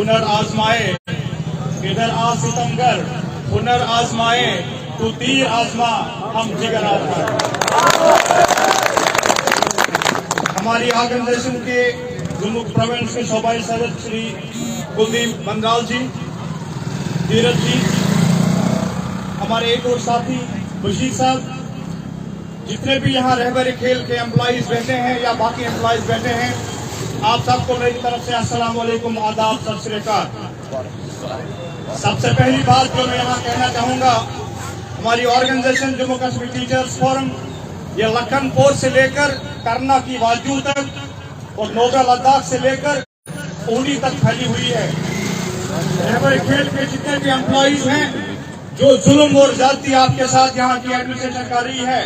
हुनर आजमाए, इधर आ सितमगर हुनर आजमाए, तू तीर आजमा हम जिगर आजमाए। हमारी ऑर्गेनाइजेशन के जम्मू प्रोविंस के सूबाई सदर श्री कुलदीप बंदराल जी, धीरज जी, हमारे एक और साथी बशीर साहब, जितने भी यहाँ रहबर खेल के एम्प्लॉइज बैठे हैं या बाकी एम्प्लॉइज बैठे हैं, आप सबको मेरी तरफ से अस्सलाम वालेकुम, आदाब, सत श्री अकाल। सबसे पहली बात जो मैं यहाँ कहना चाहूंगा, हमारी organisation Jammu Kashmir teachers forum ये लखनपुर से लेकर करना की वाजू तक और नोबल लद्दाख से लेकर ऊनी तक फैली हुई है। रहबर खेल के जितने भी एम्प्लॉइज हैं जो जुल्म और ज्यादती आपके साथ यहाँ की एडमिनिस्ट्रेशन कर रही है,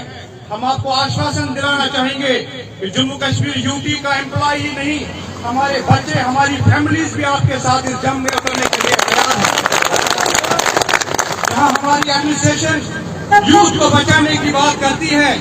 हम आपको आश्वासन दिलाना चाहेंगे कि जम्मू कश्मीर यूटी का एम्प्लॉय ही नहीं, हमारे बच्चे, हमारी फैमिलीज भी आपके साथ इस जंग में उतरने के लिए तैयार हैं। जहां हमारी एडमिनिस्ट्रेशन यूथ को बचाने की बात करती है,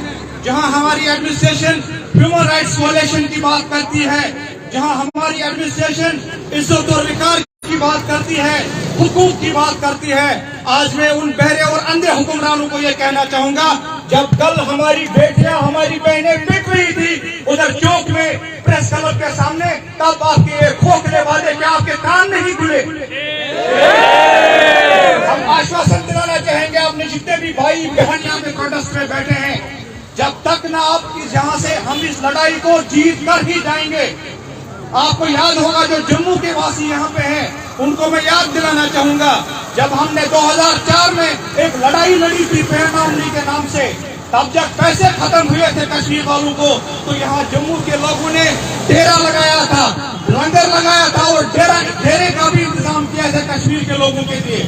जहां हमारी एडमिनिस्ट्रेशन ह्यूमन राइट्स वायलेशन की बात करती है, जहां हमारी एडमिनिस्ट्रेशन इज्जत और विकार की बात करती है, हुकूक की बात करती है, आज मैं उन बहरे और अंधे हुक्मरानों को यह कहना चाहूंगा, जब कल हमारी बेटियां, हमारी बहनें पिट रही थी उधर चौक में प्रेस क्लब के सामने, तब आपके खोखले वाले क्या आपके कान नहीं खुले? हम आश्वासन दिलाना चाहेंगे अपने जितने भी भाई बहन यहाँ पे प्रोटेस्ट में बैठे हैं, जब तक ना आप यहाँ से हम इस लड़ाई को जीत कर ही जाएंगे। आपको याद होगा जो जम्मू के वासी यहाँ पे हैं, उनको मैं याद दिलाना चाहूंगा, जब हमने 2004 में एक लड़ाई लड़ी थी पैरनाउंडी के नाम से, तब जब पैसे खत्म हुए थे कश्मीर वालों को, तो यहाँ जम्मू के लोगों ने डेरा लगाया था, लंगर लगाया था और डेरे का भी इंतजाम किया था कश्मीर के लोगों के लिए।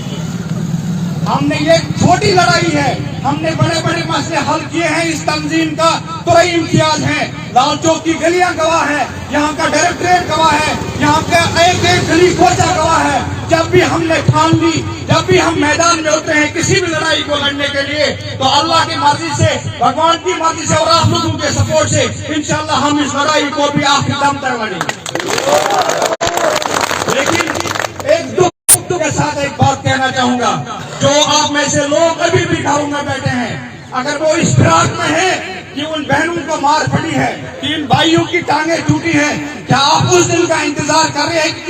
हमने ये छोटी लड़ाई है, हमने बड़े बड़े मसले हल किए हैं। इस तंजीम का तुरई इम्तियाज है, लाल चौक की गलियां गवाह है, यहाँ का डायरेक्टरेट गवाह है, यहाँ का एक एक गली कोचा गवाह है। जब भी हमने ठान ली, जब भी हम मैदान में उतरे हैं किसी भी लड़ाई को लड़ने के लिए, तो अल्लाह की मर्जी से, भगवान की मर्जी से और आप लोगों के सपोर्ट से इंशाल्लाह हम इस लड़ाई को भी आखिरी दम तक लड़ेंगे। लेकिन एक दुख के साथ एक बात कहना चाहूंगा, जो आप में से लोग अभी भी घरों में बैठे हैं, अगर वो इस फिराक में है कि उन बहनों को मार पड़ी है, कि इन भाइयों की टांगें टूटी हैं, क्या आप उस दिन का इंतजार कर रहे हैं कि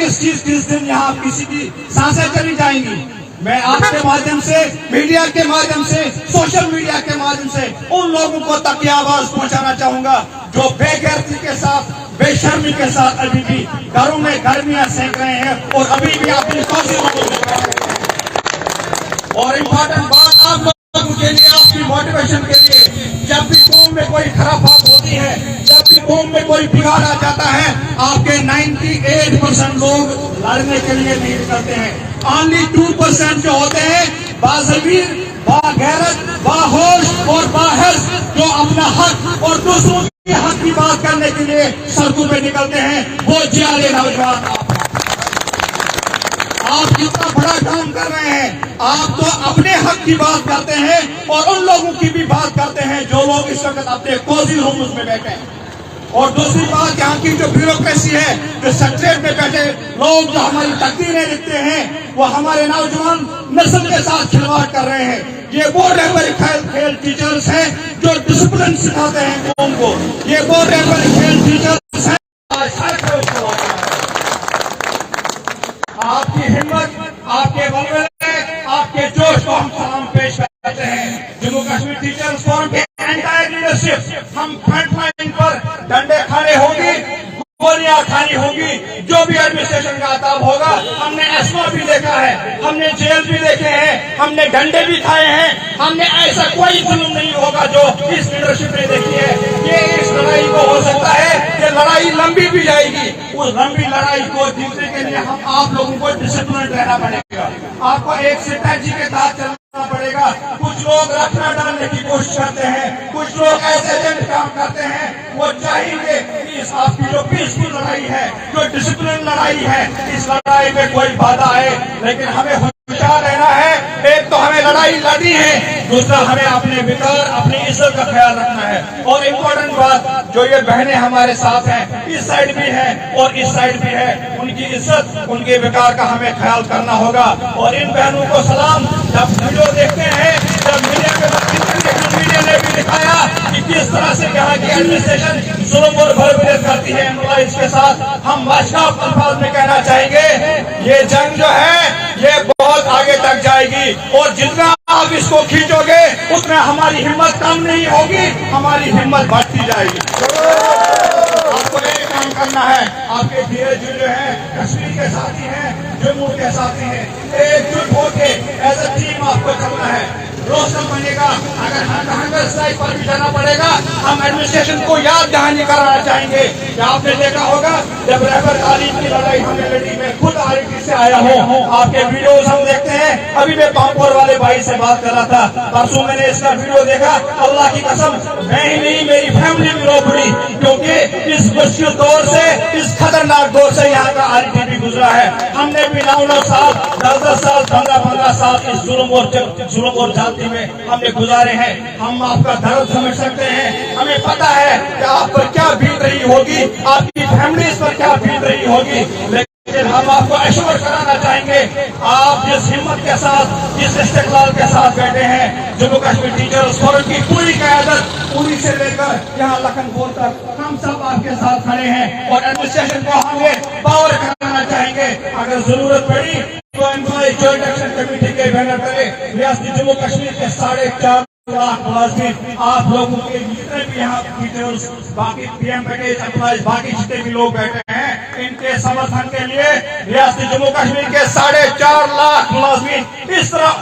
किस दिन यहाँ किसी की सांसें चली जाएंगी? मैं आपके माध्यम से, मीडिया के माध्यम से, सोशल मीडिया के माध्यम से उन लोगों को तक ये आवाज पहुंचाना चाहूंगा जो बेगैरती के साथ, बेशर्मी के साथ अभी भी घरों में गर्मियां सेंक रहे हैं और अभी भी अपनी कोशिशों को कर रहे हैं। और इम्पोर्टेंट बात आप लोगों के लिए, आपकी मोटिवेशन के लिए, जब भी कौम में कोई खराब बात होती है, जब भी कौम में कोई बिगाड़ आ जाता है, आपके 98% लोग लड़ने के लिए नहीं निकलते हैं। ओनली 2% जो होते हैं बाज़मीर, बागैरत, बाहोश और बाहर्स, जो अपना हक और दूसरों के हक की बात करने के लिए सड़कों पे निकलते हैं, वो जियाले नौजवान आप कितना बड़ा काम कर रहे हैं। आप तो अपने हक की बात करते हैं और उन लोगों की भी बात करते हैं जो लोग इस वक्त अपने कोजी रूम्स में बैठे हैं। और दूसरी बात, यहाँ की जो ब्यूरोक्रेसी है, जो सेक्रेटरीट में बैठे लोग जो हमारी तकदीरें लिखते हैं, वो हमारे नौजवान नस्ल के साथ खिलवाड़ कर रहे हैं। ये वो रहबर खेल टीचर्स हैं जो डिसिप्लिन सिखाते हैं कौम को, ये वो रहबर खेल टीचर्स हैं। आपकी हिम्मत, आपके बलबले, आपके जोश को हम सलाम पेश करते हैं। जम्मू कश्मीर टीचर्स फोरम के एंटायर लीडरशिप हम फ्रंट लाइन पर डंडे खाने होंगी, गोलियां खानी होगी, जो भी एडमिनिस्ट्रेशन का अताब होगा। हमने एस्मा भी देखा है, हमने जेल भी देखे हैं, हमने डंडे भी खाए हैं, हमने ऐसा कोई जुल्म नहीं होगा जो इस लीडरशिप ने देखी है। ये इस लड़ाई को हो सकता है कि लड़ाई लंबी भी जाएगी, उस लंबी लड़ाई को जीतने के लिए हम आप लोगों को डिसिप्लिन रहना पड़ेगा, आपको एक स्ट्रैटेजी के साथ चलना पड़ेगा। कुछ लोग रखना डालने की कोशिश करते हैं, कुछ लोग ऐसे एजेंट काम करते हैं, वो चाहेंगे कि इस आपकी जो पीसफुल लड़ाई है, जो डिसिप्लिन लड़ाई है, इस लड़ाई में कोई बाधा आए, लेकिन हमें होशियार रहना है। एक तो हमें लड़ाई लड़नी है, दूसरा हमें अपने विकार, अपनी इज्जत का ख्याल रखना है। और इम्पोर्टेंट बात, जो ये बहनें हमारे साथ हैं, इस साइड भी है और इस साइड भी है, उनकी इज्जत, उनके विकार का हमें ख्याल करना होगा। और इन बहनों को सलाम। जब वीडियो देखते हैं, जब मीडिया ने भी दिखाया कि किस तरह से यहाँ की एडमिनिस्ट्रेशन जुल्म और भरभीड़ करती है एम्प्लॉइज के साथ, हम वाशनाफ अल्फाज में कहना चाहेंगे, ये जंग जो है ये बहुत आगे तक जाएगी। और जितना आप इसको खींचोगे उतना हमारी हिम्मत कम नहीं होगी, हमारी हिम्मत बढ़ती जाएगी। आपको एक काम करना है, आपके धीरज जो है कश्मीर के साथी हैं, जम्मू के साथी हैं, एकजुट होके एज अ टीम आपको चलना है। रोशन बनेगा, अगर हंगर स्ट्राइक पर भी जाना पड़ेगा, हम एडमिनिस्ट्रेशन को याद दहानी कराना चाहेंगे कि आपने देखा होगा जब रहबर तालीम की लड़ाई हमने लड़ी, मैं खुद आरटी से आया हूँ, आपके वीडियोस हम देखते हैं। अभी मैं पामपुर वाले भाई से बात कर रहा था, परसों मैंने इसका वीडियो देखा, अल्लाह की कसम मैं ही नहीं मेरी फैमिली भी रो पड़ी, क्योंकि इस मुश्किल दौर से, इस खतरनाक दौर से यहाँ का आरटी भी गुजरा है। हमने भी 9-9 साल, 10-10 साल, 15-15 साल इस जुल्म और जाति में हमने गुजारे हैं। हम आपका दर्द समझ सकते हैं, हमें पता है कि आप पर क्या बीत रही होगी, आपकी फैमिली पर क्या बीत रही होगी, लेकिन हम आपको एश्योर कराना चाहेंगे, आप जिस हिम्मत के साथ, जिस इस्तेक़लाल के साथ बैठे हैं, जम्मू कश्मीर टीचर्स फोरम की पूरी क़यादत, पूरी से लेकर यहाँ लखनपुर तक, हम सब आपके साथ खड़े हैं। और एडमिनिस्ट्रेशन को हमें पावर कराना चाहेंगे, अगर जरूरत पड़ी तो एम्प्लॉय जॉइंट एक्शन कमेटी के बैनर तले रियासती जम्मू कश्मीर के 4.5 लाख मुलाजिम, आप लोगों के जितने भी यहाँ टीचर्स, बाकी पीएम पैकेज एम्प्लॉयज, बाकी जितने भी लोग बैठे हैं, इनके समर्थन के लिए रियासती जम्मू कश्मीर के 4.5 लाख मुलाजिम इस तरह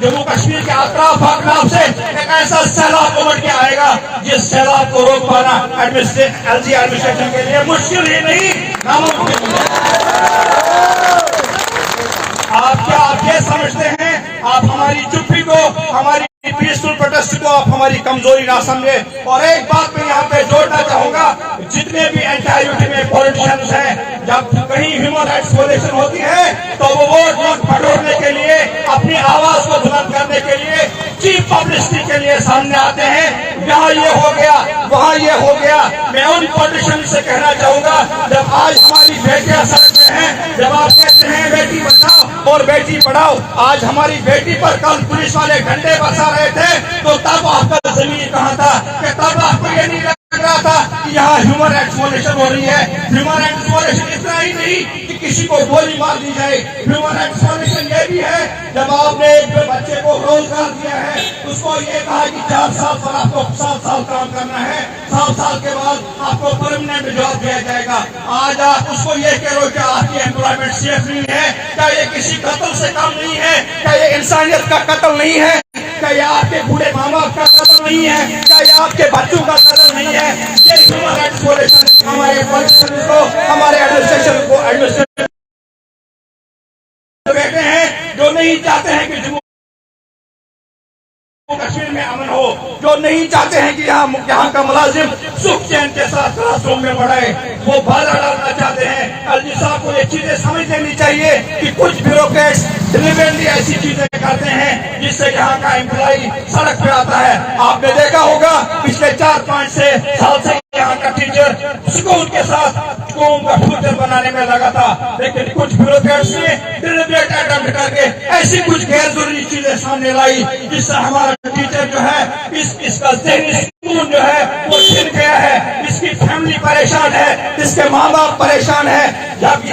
जम्मू कश्मीर के अतराफ से एक ऐसा सैलाब उमड़ के आएगा जिस सैलाब को रोक पाना एलजी एडमिनिस्ट्रेशन के लिए मुश्किल ही नहीं, नामुमकिन है। आप ये समझते हैं, आप हमारी चुप्पी को, हमारी पीसफुल प्रोटेस्ट को आप हमारी कमजोरी ना समझे। और एक बात मैं यहाँ पे जोड़ना चाहूंगा, जितने भी एंटी में पॉलिटिशियंस हैं, जब कहीं ह्यूमन राइट्स वायलेशन होती है तो वो वोट बटोरने के लिए, अपनी आवाज को बुलंद करने के लिए, चीफ पब्लिसिटी के लिए सामने आते हैं। यहाँ ये हो गया, वहाँ ये हो गया। मैं उन पॉलिटिशियन से कहना चाहूंगा, जब आज हमारी बेटियां सड़क में हैं, जब आप कहते हैं बेटी बचाओ और बेटी पढ़ाओ, आज हमारी बेटी पर कल पुलिस वाले घंटे बरसा रहे थे, तो तब आपका जमीन कहाँ था? कि तब आपको ये नहीं लग रहा था कि यहाँ ह्यूमन राइट्स वायलेशन हो रही है। ह्यूमन राइट्स वायलेशन इतना ही नहीं कि किसी को गोली मार दी जाए, ह्यूमन राइट्स वायलेशन ये भी है जब आपने एक बच्चे को रोजगार दिया है, उसको ये कहा कि 4 साल पर आपको 7 साल काम करना है, 7 साल के बाद आपको परमानेंट जॉब दिया जाएगा। आज आप उसको ये कह रहे हो कि आपकी एम्प्लॉयमेंट सेफ नहीं है। क्या ये किसी कत्ल से कम नहीं है? क्या ये इंसानियत का कत्ल नहीं है? क्या ये आपके बूढ़े माँ बाप का कत्ल नहीं है? क्या ये आपके बच्चों का कत्ल नहीं है? ये ह्यूमन राइट्स वायलेशन हमारे पॉलिटिशियंस को, हमारे एडमिनिस्ट्रेशन को, एडमिनिस्ट्रेशन बैठे हैं जो नहीं चाहते हैं कि जम्मू कश्मीर में अमन हो, जो नहीं चाहते हैं कि यहाँ का मुलाजिम सुख चैन के साथ क्लासरूम में पढ़े, वो बाधा डालना चाहते हैं। एलजी साहब को ये चीजें समझ लेनी चाहिए कि कुछ ब्यूरोक्रेट्स डिलीवरली ऐसी चीजें करते हैं जिससे यहाँ का एम्प्लॉई सड़क पे आता है। आपने देखा होगा पिछले 4-5 साल से यहाँ का टीचर सुकून के साथ कौम का फ्यूचर बनाने में लगा था, लेकिन कुछ ब्यूरोक्रेट्स ने डिलीवरेट अटेम्प्ट करके ऐसी कुछ गैर जरूरी चीजें सामने लाई जिससे हमारा टीचर जो है इसका ज़हनी सुकून जो है वो छिन गया है, इसकी फैमिली परेशान है, इसके माँ बाप परेशान है। जब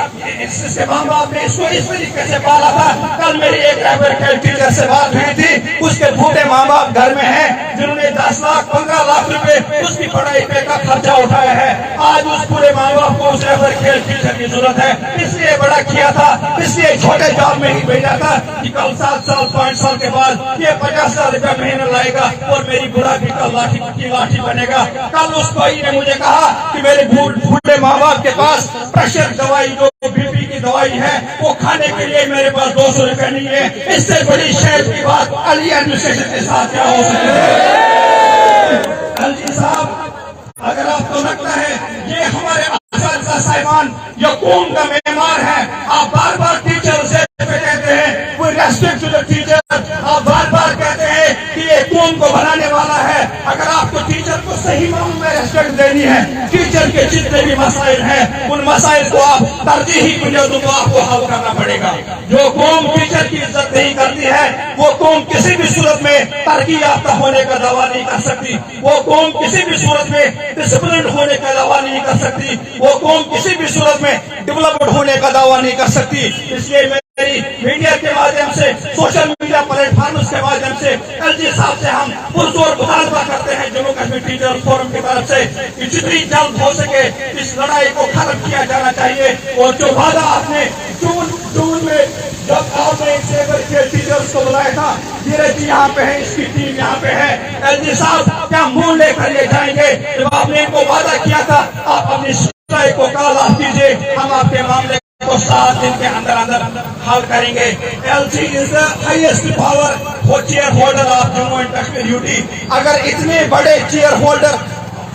इसके माँ बाप ने इसको इस तरीके से पाला था, कल मेरी एक रहबर के टीचर से बात हुई थी, उसके बूढ़े माँ बाप घर में हैं जिन्होंने 10 लाख 15 लाख रुपए उसकी पढ़ाई पे का खर्चा उठाया है। आज उस पूरे माँ बाप को उस रहबर के टीचर की जरूरत है, इसलिए बड़ा किया था, इसलिए छोटे जॉब में ही भेजा था कि कल 7 साल 5 साल के बाद ये 50,000 रुपया महीना लाएगा और मेरी बुढ़ा भी कल लाठी बनेगा। कल उस भाई ने मुझे कहा कि मेरे बूढ़े माँ बाप के पास प्रेशर दवाई, जो बीपी की दवाई है, वो खाने के लिए मेरे पास 200 रुपए नहीं है। इससे बड़ी शर्म की बात अली एडमिनिस्ट्रेशन के साथ क्या हो सकती है? एलजी साहब, अगर आपको लगता है ये हमारे साहिबान या कौम का मेहमान है, आप बार बार टीचर से कहते हैं आप बार बार कहते हैं कि ये कौम को बनाने वाला है। अगर आपको टीचर को सही मामलों में रेस्पेक्ट देनी है, टीचर के जितने भी मसाइल हैं उन मसाइल को आप तरजीही बुनियादों को आपको हल करना पड़ेगा। जो कौम टीचर की इज्जत नहीं करती है वो कौम किसी भी सूरत में तरक्की याफ्ता होने का दावा नहीं कर सकती। वो कौम किसी भी सूरत में डिसिप्लिन होने का दावा नहीं कर सकती। वो कौम किसी भी सूरत में डेवलप्ड होने का दावा नहीं कर सकती। इसलिए मेरी मीडिया के माध्यम से, सोशल मीडिया प्लेटफॉर्म्स के माध्यम से एलजी साहब से हम पुरजोर मुतालबा करते हैं जम्मू कश्मीर टीचर फोरम की तरफ से कि जितनी जल्द हो सके इस लड़ाई को खत्म किया जाना चाहिए। और जो वादा आपने जून में जब आपने के टीचर्स को बुलाया था, धीरज जी यहाँ पे है, इसकी टीम यहाँ पे है, एलजी साहब क्या मुंह लेकर ले जाएंगे? जब आपने इनको वादा किया था आप अपनी लड़ाई को कॉल ऑफ कीजिए, हम आपके मामले को 7 दिन के अंदर अंदर हल करेंगे। LG is the highest power for chair holder of Jammu and Kashmir UT. अगर इतने बड़े चेयर होल्डर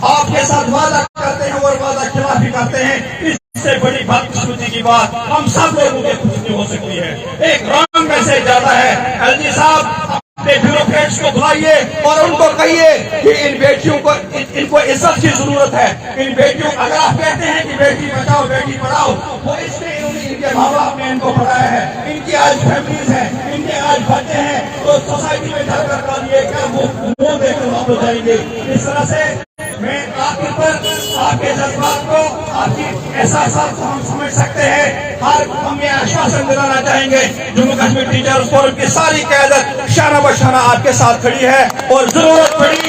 आपके साथ वादा करते हैं और वादा खिलाफी करते हैं, इससे बड़ी बदकिस्मती की बात हम सब लोगों के खुश नहीं हो सकती है। एक रॉन्ग मैसेज जाता है। एलजी साहब अपने ब्यूरोक्रेट्स को बुलाइए और उनको कहिए कि इन बेटियों को इनको इज्जत की जरूरत है। इन बेटियों, अगर आप कहते हैं कि बेटी बचाओ बेटी पढ़ाओ, वो इसलिए इनके माँ बाप ने इनको पढ़ाया है, इनकी आज फैमिलीज है, इनके आज बच्चे हैं, तो सोसाइटी में जाकर कर लिए क्या वो मुंह देकर वापस जाएंगे? इस तरह से मैं आखिर पर आपके जज्बात को, आपकी एहसास को हम समझ सकते हैं। हम ये आश्वासन दिलाना चाहेंगे जम्मू कश्मीर टीचर्स फोरम की सारी क़यादत शाना बशाना आपके साथ खड़ी है और जरूरत पड़ी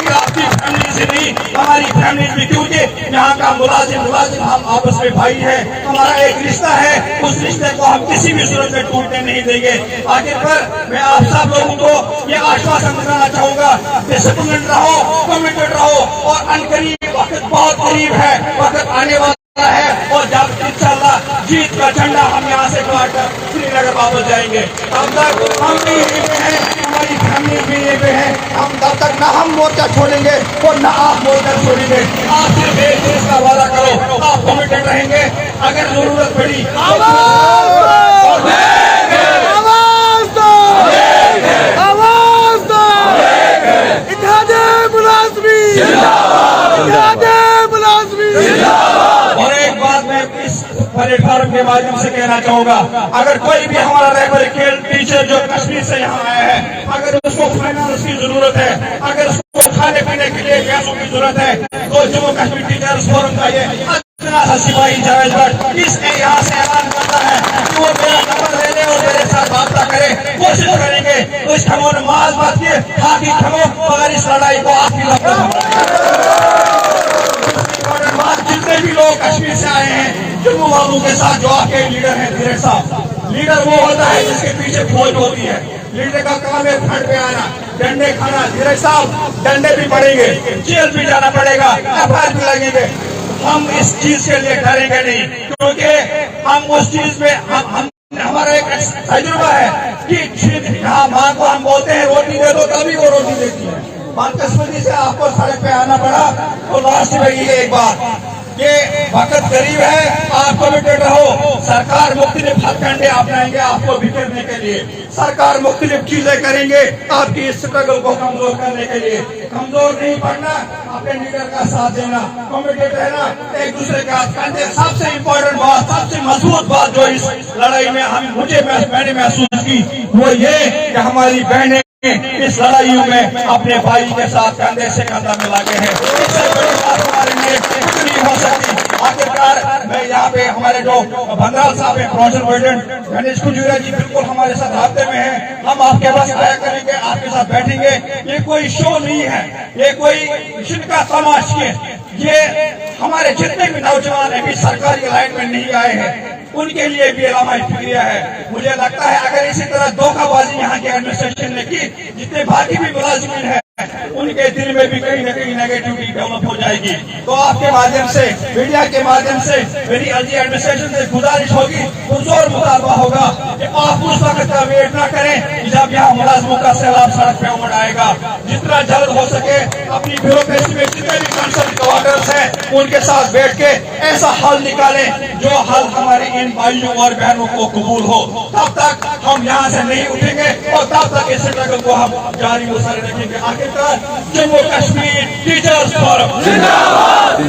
आपकी फैमिली से नहीं, हमारी फैमिली भी, क्योंकि यहाँ का मुलाजिम हम आपस में भाई है, हमारा एक रिश्ता है, उस रिश्ते को हम किसी भी सूरत में टूटने नहीं देंगे। आखिर पर मैं आप सब लोगों को ये आश्वासन दिलाना चाहूंगा, डिसिप्लिन रहो, कमिटेड रहो और अनकरीब वक्त बहुत करीब है, वक्त आने वाला है और जब इंशाल्लाह जीत का झंडा हम यहाँ से गाड़कर श्रीनगर वापस जाएंगे। तब तक हम भी यहीं पे हैं, हमारी फैमिली भी यहीं पे है। हम तब तक ना हम मोर्चा छोड़ेंगे और ना आप मोर्चा छोड़ेंगे। आप सिर्फ एक चीज का वादा करो, आप कमिटेड रहेंगे। अगर जरूरत पड़ी और एक बात मैं इस प्लेटफॉर्म के माध्यम से कहना चाहूंगा, अगर कोई भी हमारा रेफर टीचर जो कश्मीर से यहाँ आया है, अगर उसको फाइनेंस की जरूरत है, अगर उसको खाने पीने के लिए पैसों की जरूरत है, तो जम्मू कश्मीर टीचर्स फोरम का ये सिपाही जावेद भट्ट इसने यहाँ से ऐलान करता है कि वो मेरा नंबर ले ले और मेरे साथ बात करे, कोशिश करेंगे तो इस खमों ने माज बात किए हाथी खमो, मगर इस लड़ाई को आपकी जितने भी लोग कश्मीर से आए हैं जम्मू वालों के साथ, जो आपके लीडर हैं धीरज साहब, लीडर वो होता है जिसके पीछे फौज होती है। लीडर का काम है फ्रंट पे आना, डंडे खाना। धीरज साहब डंडे भी पड़ेंगे, जेल भी जाना पड़ेगा, एफआईआर भी लगेंगे। हम इस चीज के लिए डरेंगे नहीं, क्योंकि हम उस चीज में हम हमारा एक तजुर्बा है कि हाँ माँ को हम बोलते हैं रोटी दे दो, तभी वो रोटी देती है। बदकिस्मती से आपको सड़क पे आना पड़ा। तो लास्ट में ये एक बात, ये वक्त करीब है, आप कमिटेड रहो। सरकार मुख्तलिफ हथकंडे अपनाएंगे आपको बिखरने के लिए, सरकार मुख्तलिफ चीजें करेंगे आपकी इस स्ट्रगल को कमजोर करने के लिए। कमजोर नहीं पड़ना, अपने लीडर का साथ देना, कमिटेड रहना, एक दूसरे का कंधे। सबसे इम्पोर्टेंट बात, सबसे मजबूत बात जो इस लड़ाई में मैंने महसूस की वो ये कि हमारी बहनें इस लड़ाइयों में अपने भाई के साथ कंधे से कंधा मिला के हैं। इससे बड़ी बात हमारे लिए कुछ नहीं हो सकती। आखिरकार मैं यहाँ पे हमारे जो भंडाल साहब है, प्रोफेसर प्रेसिडेंट गणेश कुजूरिया जी बिल्कुल हमारे साथ रास्ते में हैं। हम आपके पास आया करेंगे, आपके साथ बैठेंगे। ये कोई शो नहीं है, ये कोई जिनका तमाशे, ये हमारे जितने भी नौजवान अभी सरकारी लाइन में नहीं आए हैं उनके लिए भी इलामा शुक्रिया है। मुझे लगता है अगर इसी तरह धोखाबाजी यहाँ के एडमिनिस्ट्रेशन ने की, जितने बाकी भी मुलाजिमीन है उनके दिल में भी कहीं न कहीं नेगेटिविटी डेवलप हो जाएगी। तो आपके माध्यम से, मीडिया के माध्यम से मेरी एलजी एडमिनिस्ट्रेशन से गुजारिश होगी, पुरजोर मुतालबा होगा कि आप उस वक्त का वेट न करें जब यहाँ मुलाजमों का सैलाब सड़क पे उमड़ आएगा। जितना जल्द हो सके अपनी ब्यूरोक्रेसी में जितने भी कंसर्न क्वार्टर्स हैं उनके साथ बैठ के ऐसा हल निकालें जो हल हमारे इन भाइयों और बहनों को कबूल हो। तब तक हम यहाँ से नहीं उठेंगे और तब तक इस स्ट्रगल को हम जारी मुसर रखेंगे। आखिरकार जम्मू कश्मीर टीचर्स फोरम जिंदाबाद,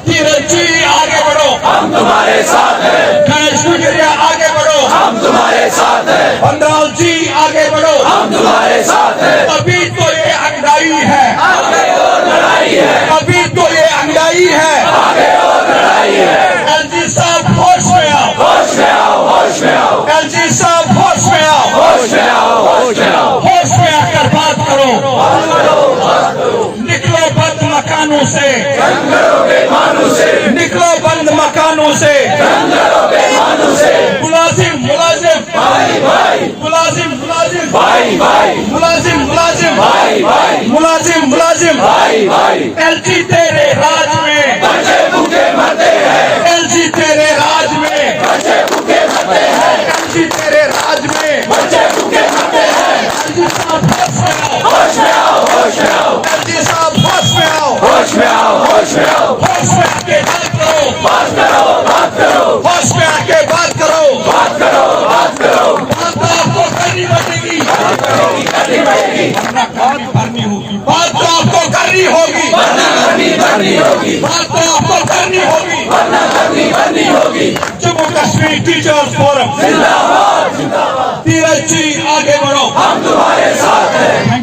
धीरज जी आगे बढ़ो, हम तुम्हारे साथ हैं। गणेश गुजरिया आगे बढ़ो, हम तुम्हारे साथ हैं। बंदराल जी आगे बढ़ो, हम तुम्हारे साथ हैं। अभी तो ये अंगड़ाई है, आगे और लड़ाई है, अभी तो ये अंगड़ाई है, आगे और लड़ाई है। एलजी साहब होश में आओ, होश में आओ, होश में आओ, एलजी साहब होश में आओ, होश में आओ, होश में आओ। होश में आकर बात करो, बात करो, बात करो। निकलो बंद मकानों से, जंगलों के मानू से, निकलो बंद मकानों से, जंगलों के मानू से। मुलाजिम मुलाजिम भाई भाई, मुलाजिम मुलाजिम भाई भाई, मुलाजिम मुलाजिम भाई भाई, मुलाजिम मुलाजिम भाई भाई। एलजी तेरे राज में, बच्चे भूखे मरते हैं, एलजी तेरे राज में, बच्चे भूखे मरते हैं, एलजी तेरे राज में, बच्चे भूखे मरते हैं। एलजी साहब होश में आओ, होश में आओ, होश में आओ, एलजी साहब होश में आओ, होश में आओ, होश में आओ। होश में आके बात करो, बात करो, बात करो, होश में आके बात करो, बात करो, बात करो। बात तो आपको करनी पड़ेगी, करनी पड़ेगी, वरना करनी भरनी होगी, बात तो आपको करनी होगी, वरना करनी भरनी होगी, बात तो आपको करनी होगी। वरना करनी भरनी होगी। जम्मू कश्मीर टीचर्स फोरम जिंदाबाद, जिंदाबाद। धीरज जी आगे बढ़ो, हम तुम्हारे साथ हैं।